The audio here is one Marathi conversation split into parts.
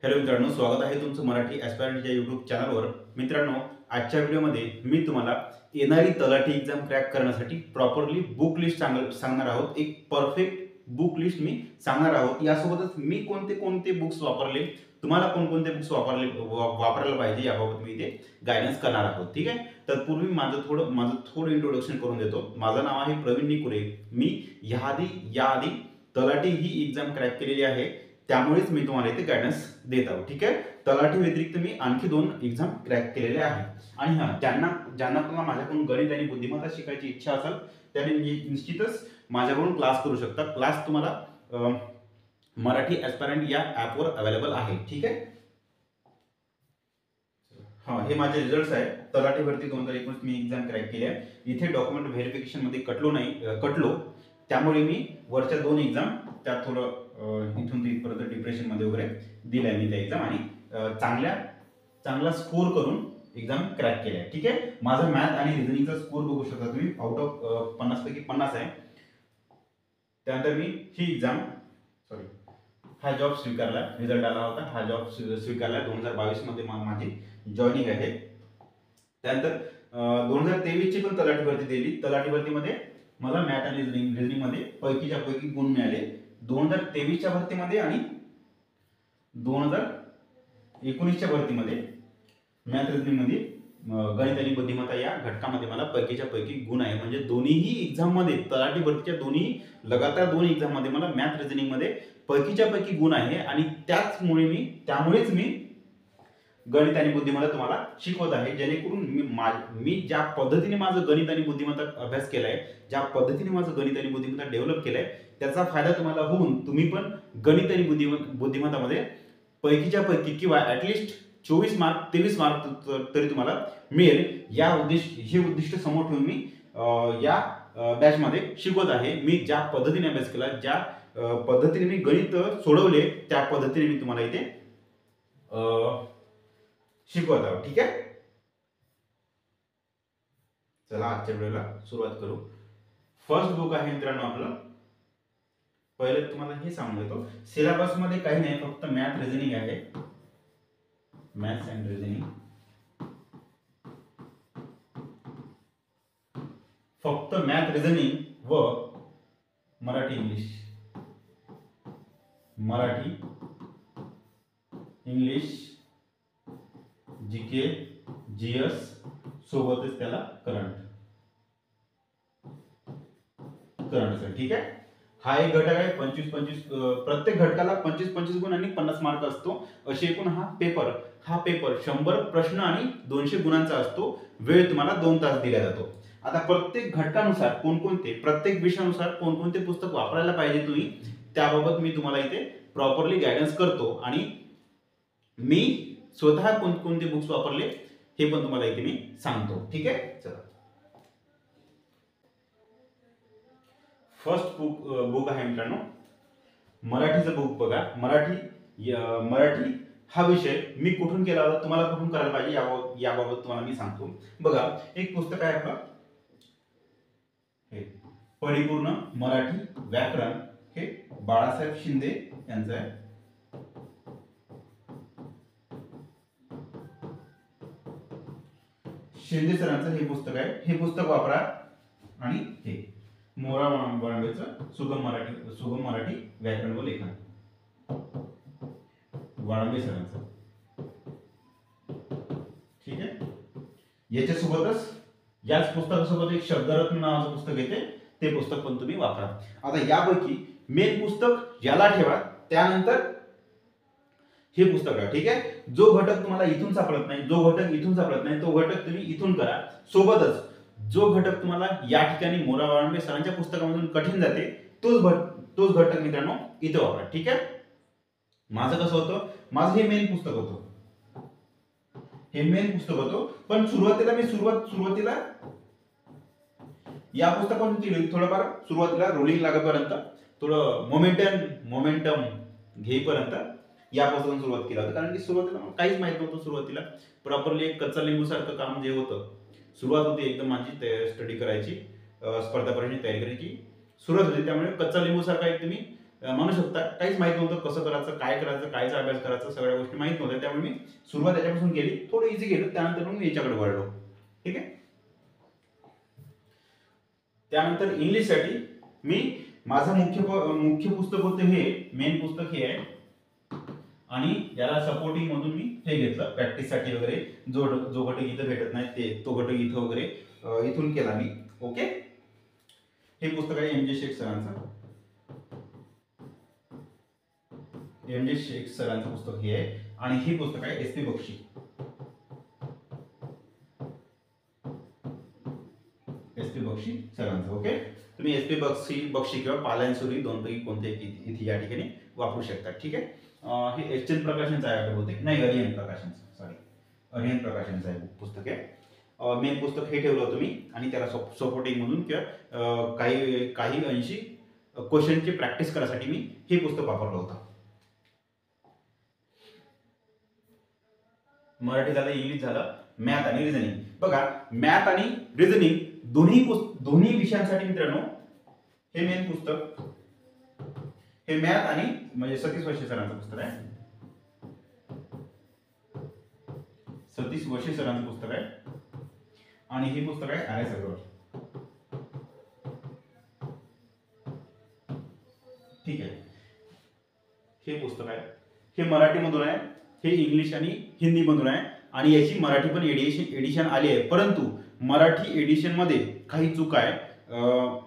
हॅलो मित्रांनो, स्वागत आहे तुमचं मराठी ॲस्पायरंटच्या यूट्यूब चॅनलवर। मित्रांनो, आजच्या व्हिडिओमध्ये मी तुम्हाला येणारी तलाठी एक्झाम क्रॅक करण्यासाठी प्रॉपरली बुक लिस्ट सांगणार आहोत। एक परफेक्ट बुक लिस्ट मी सांगणार आहोत। यासोबतच मी कोणते कोणते बुक्स वापरले, तुम्हाला कोणकोणते बुक्स वापरायला पाहिजे याबाबत मी इथे गायडन्स करणार आहोत। ठीक आहे, तत्पूर्वी माझं थोडं इंट्रोडक्शन करून देतो। माझं नाव आहे प्रवीण निकुरे। मी याआधी तलाठी ही एक्झाम क्रॅक केलेली आहे, त्यामुळेच मी तुम्हाला इथे गायडन्स देत आहोत। ठीक आहे, तलाठी व्यतिरिक्त मी आणखी 2 एक्झाम क्रॅक केलेले आहेत। आणि ज्यांना तुम्हाला माझ्याकडून गणित आणि बुद्धिमत्ता शिकायची इच्छा असेल त्यांनी निश्चितच माझ्याकडून क्लास करू शकता। क्लास तुम्हाला मराठी ॲस्पायरंट या ॲपवर अवेलेबल आहे। ठीक आहे, हे माझे रिझल्ट्स आहे। तलाठी भरती 2019 मी एक्झाम क्रॅक केली आहे। इथे डॉक्युमेंट व्हेरिफिकेशन मध्ये कटलो, त्यामुळे मी वरच्या 2 एक्झाम त्यात थोडं इथून ते इथपर्यंत डिप्रेशन मध्ये वगैरे दिलाय मी त्या एक्झाम, आणि चांगला स्कोर करून एक्झाम क्रॅक केलाय। ठीक आहे, माझा मॅथ आणि रिझनिंगचा स्कोर बघू शकता तुम्ही, आउट ऑफ 50 पैकी 50 आहे। त्यानंतर मी ही एक्झाम हा जॉब स्वीकारला, रिझल्ट आला होता, हा जॉब स्वीकारला 2022 मध्ये माझी जॉईनिंग आहे। त्यानंतर 2023 ची पण तलाठी भरती दिली। तलाठी भरतीमध्ये मला मॅथ आणि रिझनिंग मध्ये पैकीच्या पैकी गुण मिळाले। 2023 च्या भरतीमध्ये आणि 2019 च्या भरतीमध्ये मॅथ रिझनिंग मध्ये गणित आणि बुद्धिमत्ता या घटकामध्ये मला पैकीच्या पैकी गुण आहे। म्हणजे दोन्हीही एक्झाम मध्ये, तलाठी भरतीच्या दोन्ही लगातार 2 एक्झाम मध्ये मला मॅथ रिझनिंग मध्ये पैकीच्या पैकी गुण आहे। आणि त्यामुळेच मी गणित आणि बुद्धिमत्ता तुम्हाला शिकवत आहे, जेणेकरून मी ज्या पद्धतीने माझं गणित आणि बुद्धिमत्ता अभ्यास केलाय, ज्या पद्धतीने माझं गणित आणि बुद्धिमत्ता डेव्हलप केलाय, त्याचा फायदा तुम्हाला होऊन तुम्ही पण गणित आणि बुद्धिमत्तामध्ये पैकीच्या पैकी किंवा ऍटलिस्ट 24 मार्क 23 मार्क तरी तुम्हाला मिळेल। हे उद्दिष्ट समोर ठेवून मी या बॅच मध्ये शिकवत आहे। मी ज्या पद्धतीने अभ्यास केला, ज्या पद्धतीने मी गणित सोडवले, त्या पद्धतीने मी तुम्हाला इथे शिकवत आहोत। ठीक आहे, चला आजच्या व्हिडिओला सुरुवात करू। फर्स्ट बुक आहे मित्रांनो आपलं। पहिले तुम्हाला हे सांगून देतो, सिलेबस मध्ये काही नाही, फक्त मॅथ रिझनिंग आहे, मॅथ्स अँड रिझनिंग। फक्त मॅथ रिझनिंग व मराठी इंग्लिश जीके जीएस सोबतच त्याला करंट असेल। ठीक आहे, हा एक घटक आहे। 25 प्रत्येक घटकाला 25 गुण आणि 50 मार्क असतो। असे एकूण हा पेपर 100 प्रश्न आणि 200 गुणांचा असतो। वेळ तुम्हाला 2 तास दिला जातो। आता प्रत्येक घटकानुसार प्रत्येक विषयानुसार कोणकोणते पुस्तक वापरायला पाहिजे तुम्ही, त्याबाबत मी तुम्हाला इथे प्रॉपरली गायडन्स करतो। आणि मी स्वतः कोणकोणते बुक्स वापरले हे पण तुम्हाला इथे मी सांगतो। ठीक आहे, चला फर्स्ट बुक आहे मित्रांनो, मराठीचं बुक बघा। मराठी हा विषय मी कुठून केला होता, तुम्हाला कुठून करायला पाहिजे याबाबत तुम्हाला मी सांगतो। बघा, एक पुस्तक आहे आपलं, हे परिपूर्ण मराठी व्याकरण, हे बाळासाहेब शिंदे यांचं आहे। शिंदे सरांचं हे पुस्तक आहे। हे पुस्तक वापरा। आणि हे मोरा वाळंबेचं सुगम मराठी व्याकरण व लेखन, वाळंबे सरांचं। ठीक आहे, याच्यासोबतच याच पुस्तकासोबत एक शब्दरत्न नावाचं पुस्तक येते, ते पुस्तक पण तुम्ही वापरा। आता यापैकी मेन पुस्तक याला ठेवा, त्यानंतर हे पुस्तक आहे। ठीक आहे, जो घटक तुम्हाला इथून सापडत नाही, तो घटक तुम्ही इथून करा। सोबतच जो घटक तुम्हाला या ठिकाणी मोरा वाळंबे सरांच्या पुस्तकामधून कठीण जाते, तोच घटक मित्रांनो इथे वापरा। ठीक आहे, माझं कसं होतं, माझं हे मेन पुस्तक होतं, पण सुरुवातीला या पुस्तकातून केली थोडंफार, सुरुवातीला रोलिंग लागेपर्यंत, थोडं मोमेंटम घेईपर्यंत या पुस्तकातून सुरुवात केला होता। कारण की सुरुवातीला काहीच माहित नव्हतं। सुरुवातीला प्रॉपरली एक कच्चा लिंबू सारखं काम जे होतं, सुरुवात होती एकदम माझी स्टडी करायची, स्पर्धा परीक्षेची तयारी करायची सुरुवात होती, त्यामुळे कच्चा लिंबू सारखा एक तुम्ही म्हणू शकता काहीच माहित नव्हतं, कसं करायचं, काय करायचं, कायचा अभ्यास करायचा, सगळ्या गोष्टी माहित नव्हत्या. त्यामुळे मी सुरुवात याच्यापासून केली, थोडं इझी केलं, त्यानंतर मग मी याच्याकडे वळलो. ठीक आहे. त्यानंतर इंग्लिशसाठी मी माझं मुख्य पुस्तक होतं हे, मेन पुस्तक हे आहे, आणि याला सपोर्टिंग मधून मी हे घेतलं प्रॅक्टिससाठी वगैरे. जो घटक इथं भेटत नाही तो घटक इथं वगैरे इथून केला मी. ओके. हे पुस्तक आहे एम जे शेख सरांचं. एम जे शेख सरांचं पुस्तक हे आहे, आणि हे पुस्तक आहे S P Bakshi. S P Bakshi सरांचं. ओके. तुम्ही एस पी बक्षी किंवा पालायनसुरी दोनपैकी कोणतेही इथे या ठिकाणी वापरू शकता. ठीक आहे. हे एच एन प्रकाशनचं आहे बहुतेक, नाही अरिहंत प्रकाशनचं, सॉरी अरिहंत प्रकाशनचं आहे पुस्तक आहे. मेन पुस्तक हे ठेवलं होतं मी, आणि त्याला सपोर्टिंग म्हणून किंवा काही अंशी क्वेश्चनची प्रॅक्टिस करायसाठी मी हे पुस्तक वापरलं होतं. मराठी झालं, इंग्लिश झालं, मॅथ आणि रिझनिंग. बघा, मॅथ आणि रिझनिंग दोन्ही विषयांसाठी मित्रांनो हे मेन पुस्तक, हे मॅथ आणि म्हणजे सतीश वशे सरांचं पुस्तक आहे. सतीश वशे सरांचं पुस्तक आहे, आणि हे पुस्तक आहे आर एस अग्रवाल. ठीक आहे. हे पुस्तक आहे, हे मराठीमधून आहे, हे इंग्लिश आणि हिंदी मधून आहे, आणि याची मराठी पण एडिशन आली आहे. परंतु मराठी एडिशन मध्ये काही चूक आहे.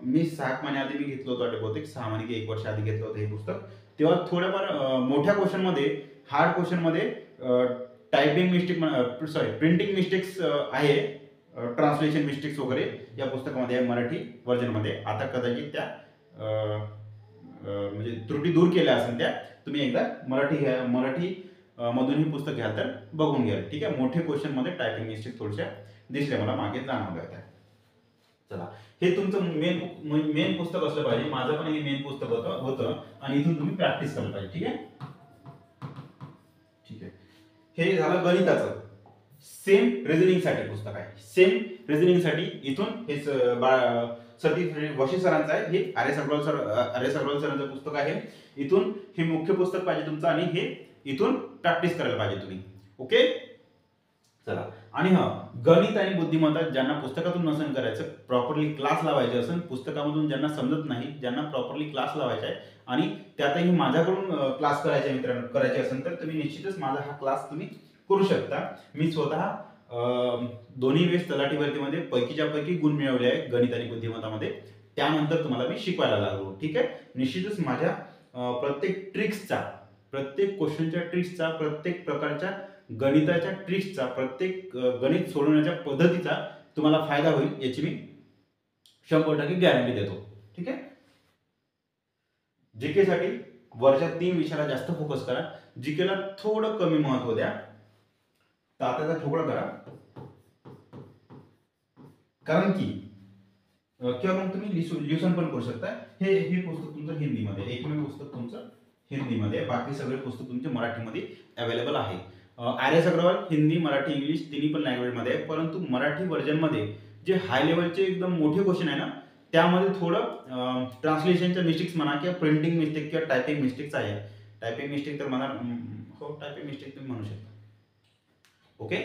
मी 6 महिन्याआधी मी घेतलं होतं, बहुतेक 6 महिने की 1 वर्ष आधी घेतलं होतं हे पुस्तक. तेव्हा थोड्याफार मोठ्या क्वेश्चन मध्ये, हार्ड क्वेश्चन मध्ये typing mistake, sorry printing mistakes आहे, ट्रान्सलेशन मिस्टेक्स वगैरे या पुस्तकामध्ये आहे मराठी व्हर्जन मध्ये. आता कदाचित त्या म्हणजे त्रुटी दूर केल्या असेल त्या. तुम्ही एकदा मराठी मधून ही पुस्तक घ्याल तर बघून घ्याल. ठीक आहे. मोठे क्वेश्चन मध्ये टायपिंग मिस्टेक थोड्याशा दिसल्या मला, मागे जाणवल्या होत्या. चला, हे तुमचं मेन पुस्तक असलं पाहिजे. माझं पण हे मेन पुस्तक होतं, आणि इथून तुम्ही प्रॅक्टिस करायला पाहिजे. ठीक आहे. ठीक आहे. हे झालं गणिताचं. सेम रिझनिंग साठी पुस्तक आहे, सेम रिझनिंग साठी इथून हे सतीश वशे सरांचं आहे, हे आर एस अग्रवाल सरांचं पुस्तक आहे. इथून हे मुख्य पुस्तक पाहिजे तुमचं, आणि हे इथून प्रॅक्टिस करायला पाहिजे तुम्ही. ओके. चला, आणि गणित आणि बुद्धिमत्ता ज्यांना पुस्तकातून नसेल करायचं, प्रॉपरली क्लास लावायचे असेल, पुस्तकामधून ज्यांना समजत नाही, ज्यांना प्रॉपरली क्लास लावायचा आहे, आणि त्यातही माझ्याकडून क्लास करायचे मित्रांनो करायचे असेल, तर तुम्ही निश्चितच माझा हा क्लास तुम्ही करू शकता. मी स्वतः दोन्ही वेळेस तलाठी भरतीमध्ये पैकीच्या पैकी गुण मिळवले आहे गणित आणि बुद्धिमत्तामध्ये. त्यानंतर तुम्हाला मी शिकवायला लागलो. ठीक आहे. निश्चितच माझ्या प्रत्येक ट्रिक्सचा, प्रत्येक क्वेश्चनच्या ट्रिक्सचा, प्रत्येक प्रकारच्या गणिताच्या ट्रिक्सचा, प्रत्येक गणित सोडवण्याच्या पद्धतीचा तुम्हाला फायदा होईल याची मी 100% गॅरंटी देतो. ठीक आहे. जीके साठी वरच्या 3 विषयाला जास्त फोकस करा, जीकेला थोडं कमी महत्व द्या. तात्याचा ठोकळा करा, कारण की किंवा मग तुम्ही लिसन पण करू शकता. हे पुस्तक तुमचं हिंदीमध्ये, एकमेव पुस्तक तुमचं हिंदीमध्ये, बाकी सगळे पुस्तक तुमचे मराठीमध्ये अवेलेबल आहे. R S Agarwal Hindi, Marathi, English तिन्ही पण लँग्वेजमध्ये आहे. परंतु मराठी व्हर्जनमध्ये जे हाय लेवलचे एकदम मोठे क्वेश्चन आहे ना, त्यामध्ये थोडं ट्रान्सलेशनच्या मिस्टेक्स म्हणा, किंवा प्रिंटिंग मिस्टेक किंवा टायपिंग मिस्टेक्स आहे. टायपिंग मिस्टेक तर म्हणा, हो टायपिंग मिस्टेक तुम्ही म्हणू शकता. ओके.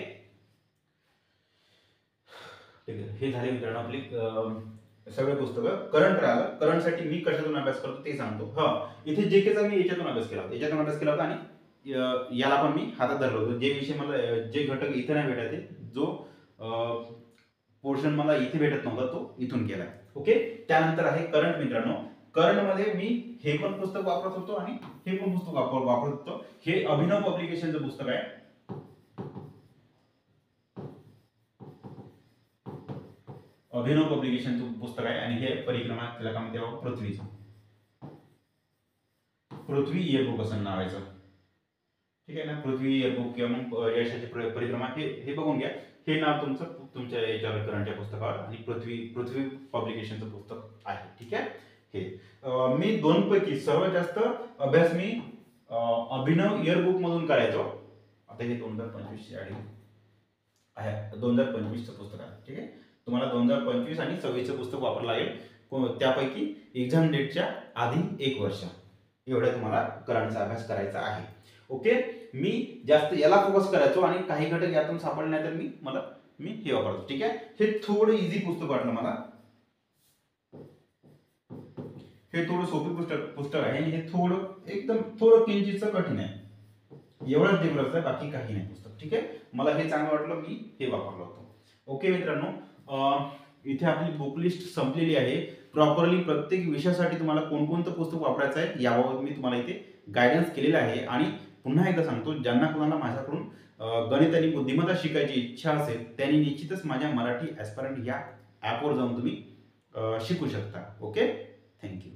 ठीक आहे. हे झाले मित्रांनो आपली सगळे पुस्तकं. करंट राहिलं, करंटसाठी मी कशातून अभ्यास करतो ते सांगतो. इथे जेकेचा मी याच्यातून अभ्यास केला होता, आणि याला पण मी हातात धरलं होतं. जे विषय मला, जे घटक इथे नाही भेटायचे, जो पोर्शन मला इथे भेटत नव्हता, तो इथून केला. ओके. त्यानंतर आहे करंट मित्रांनो. करंट मध्ये मी हे पण पुस्तक वापरत होतो, आणि हे पण पुस्तक वापरत होतो. हे अभिनव पब्लिकेशनचं पुस्तक आहे. अभिनव पब्लिकेशनचं पुस्तक आहे, आणि हे परिक्रमा, त्याला काय म्हणते, पृथ्वी इयरबुक असं नावाचं. ठीक आहे ना. पृथ्वी इयरबुक किंवा मग यशाची परिक्रमा, हे बघून घ्या. हे नाव तुमच्या याच्यावर करंटच्या पुस्तकावर, आणि पृथ्वी पब्लिकेशनचं पुस्तक आहे. ठीक आहे. हे मी दोनपैकी सर्वात जास्त अभ्यास मी अभिनव इयरबुक मधून करायचो. आता हे 2025 आहे, 2025चं पुस्तक आहे. ठीक आहे. तुम्हाला 2025 आणि 26चं पुस्तक वापरावं लागेल, त्यापैकी एक्झाम डेटच्या आधी 1 वर्ष. एवढा तुम्हाला करंटचा अभ्यास करायचा आहे. ओके. मी जास्त याला फोकस करायचो आणि काही घटक यातून सापडले नाही तर मी हे वापरतो. ठीक आहे. हे थोडं इझी पुस्तक वाटलं मला. हे थोडं सोपी पुस्तक आहे. हे थोडं किंचितचं कठीण आहे. एवढंच डिफरन्स आहे, बाकी काही नाही पुस्तक. ठीक आहे. मला हे चांगलं वाटलं, मी हे वापरलं होतं. ओके मित्रांनो, इथे आपली बुक लिस्ट संपलेली आहे. प्रॉपरली प्रत्येक विषयासाठी तुम्हाला कोणकोणतं पुस्तक वापरायचं आहे याबाबत मी तुम्हाला इथे गायडन्स केलेलं आहे. आणि पुन्हा एकदा सांगतो, ज्यांना कोणाला माझ्याकडून गणित आणि बुद्धिमत्ता शिकायची इच्छा असेल त्यांनी निश्चितच माझ्या मराठी ॲस्पायरंट या ॲपवर जाऊन तुम्ही शिकू शकता. ओके. थँक्यू.